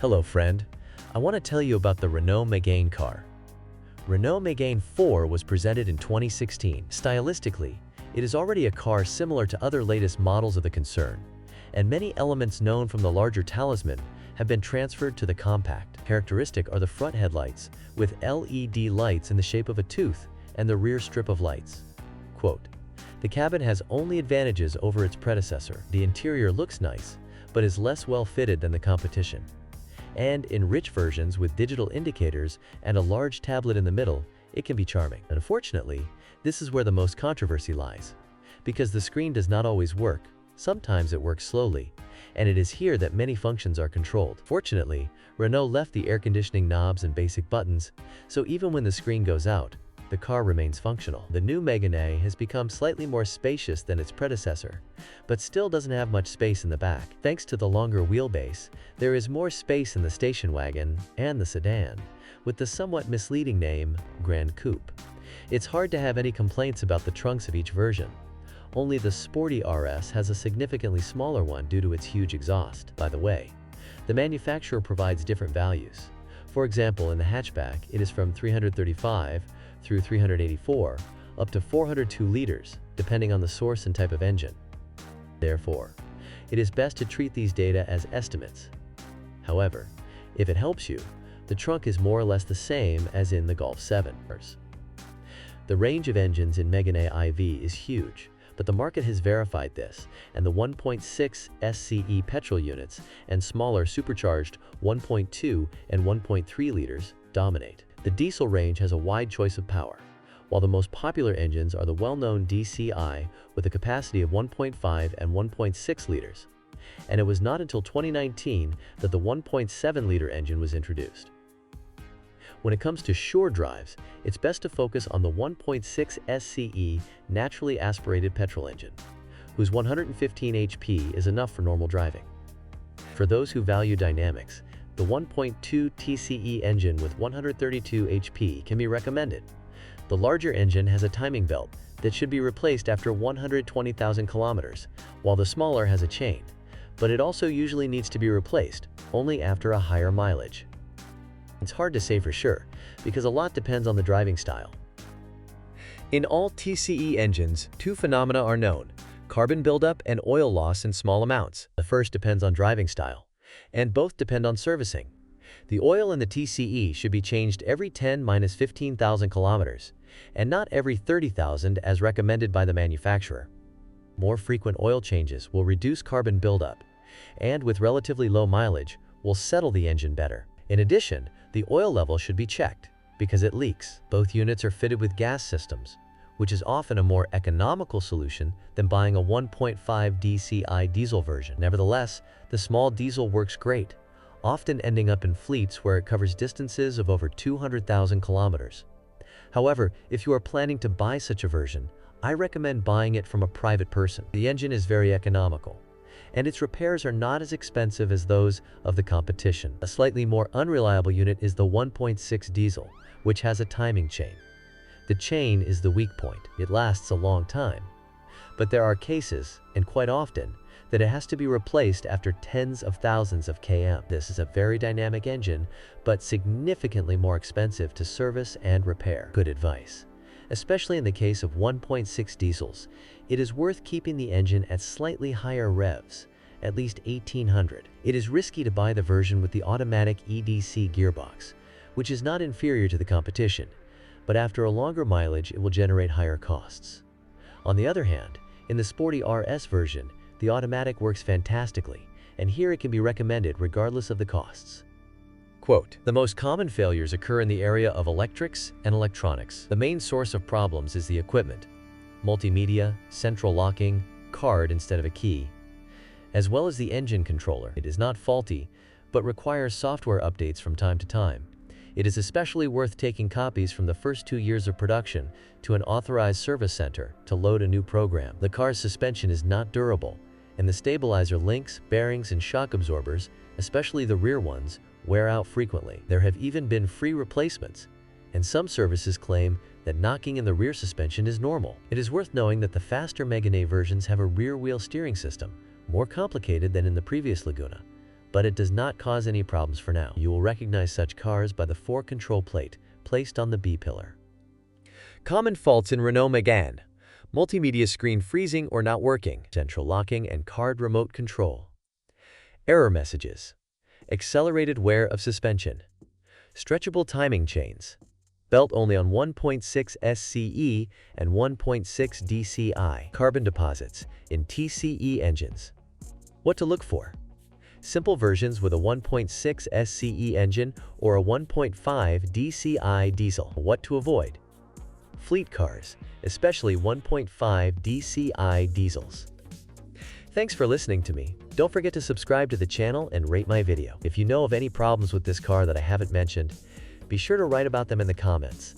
Hello friend, I want to tell you about the Renault Megane car. Renault Megane IV was presented in 2016. Stylistically, it is already a car similar to other latest models of the concern, and many elements known from the larger Talisman have been transferred to the compact. Characteristic are the front headlights, with LED lights in the shape of a tooth, and the rear strip of lights. Quote, "The cabin has only advantages over its predecessor. The interior looks nice, but is less well fitted than the competition. And in rich versions with digital indicators and a large tablet in the middle, it can be charming. Unfortunately, this is where the most controversy lies. Because the screen does not always work, sometimes it works slowly, and it is here that many functions are controlled. Fortunately, Renault left the air conditioning knobs and basic buttons, so even when the screen goes out, the car remains functional. The new Megane has become slightly more spacious than its predecessor, but still doesn't have much space in the back. Thanks to the longer wheelbase, there is more space in the station wagon and the sedan, with the somewhat misleading name Grand Coupe. It's hard to have any complaints about the trunks of each version. Only the Sporty RS has a significantly smaller one due to its huge exhaust. By the way, the manufacturer provides different values. For example, in the hatchback, it is from 335 through 384, up to 402 liters, depending on the source and type of engine. Therefore, it is best to treat these data as estimates. However, if it helps you, the trunk is more or less the same as in the Golf 7. The range of engines in Megane IV is huge, but the market has verified this, and the 1.6 SCE petrol units and smaller supercharged 1.2 and 1.3 liters dominate. The diesel range has a wide choice of power, while the most popular engines are the well-known DCI with a capacity of 1.5 and 1.6 liters, and it was not until 2019 that the 1.7-liter engine was introduced. When it comes to shore drives, it's best to focus on the 1.6 SCE naturally aspirated petrol engine, whose 115 HP is enough for normal driving. For those who value dynamics, the 1.2 TCE engine with 132 HP can be recommended. The larger engine has a timing belt that should be replaced after 120,000 kilometers, while the smaller has a chain, but it also usually needs to be replaced only after a higher mileage. It's hard to say for sure, because a lot depends on the driving style. In all TCE engines, two phenomena are known: carbon buildup and oil loss in small amounts. The first depends on driving style, and both depend on servicing. The oil in the TCE should be changed every 10–15,000 kilometers, and not every 30,000 as recommended by the manufacturer. More frequent oil changes will reduce carbon buildup, and with relatively low mileage, will settle the engine better. In addition, the oil level should be checked, because it leaks. Both units are fitted with gas systems, which is often a more economical solution than buying a 1.5 DCI diesel version. Nevertheless, the small diesel works great, often ending up in fleets where it covers distances of over 200,000 kilometers. However, if you are planning to buy such a version, I recommend buying it from a private person. The engine is very economical, and its repairs are not as expensive as those of the competition. A slightly more unreliable unit is the 1.6 diesel, which has a timing chain. The chain is the weak point. It lasts a long time, but there are cases, and quite often, that it has to be replaced after tens of thousands of km. This is a very dynamic engine, but significantly more expensive to service and repair. Good advice. Especially in the case of 1.6 diesels, it is worth keeping the engine at slightly higher revs, at least 1800. It is risky to buy the version with the automatic EDC gearbox, which is not inferior to the competition, but after a longer mileage it will generate higher costs. On the other hand, in the Sporty RS version, the automatic works fantastically, and here it can be recommended regardless of the costs. Quote, "The most common failures occur in the area of electrics and electronics. The main source of problems is the equipment, multimedia, central locking, card instead of a key, as well as the engine controller. It is not faulty, but requires software updates from time to time. It is especially worth taking copies from the first 2 years of production to an authorized service center to load a new program. The car's suspension is not durable, and the stabilizer links, bearings, and shock absorbers, especially the rear ones, wear out frequently. There have even been free replacements, and some services claim that knocking in the rear suspension is normal. It is worth knowing that the faster Megane versions have a rear-wheel steering system, more complicated than in the previous Laguna, but it does not cause any problems for now. You will recognize such cars by the 4 control plate placed on the B pillar. Common faults in Renault Megane: multimedia screen freezing or not working, central locking and card remote control. Error messages: accelerated wear of suspension, stretchable timing chains, belt only on 1.6 SCE and 1.6 DCI, carbon deposits in TCE engines. What to look for: simple versions with a 1.6 SCE engine or a 1.5 DCI diesel. What to avoid: fleet cars, especially 1.5 DCI diesels. Thanks for listening to me. Don't forget to subscribe to the channel and rate my video. If you know of any problems with this car that I haven't mentioned, be sure to write about them in the comments.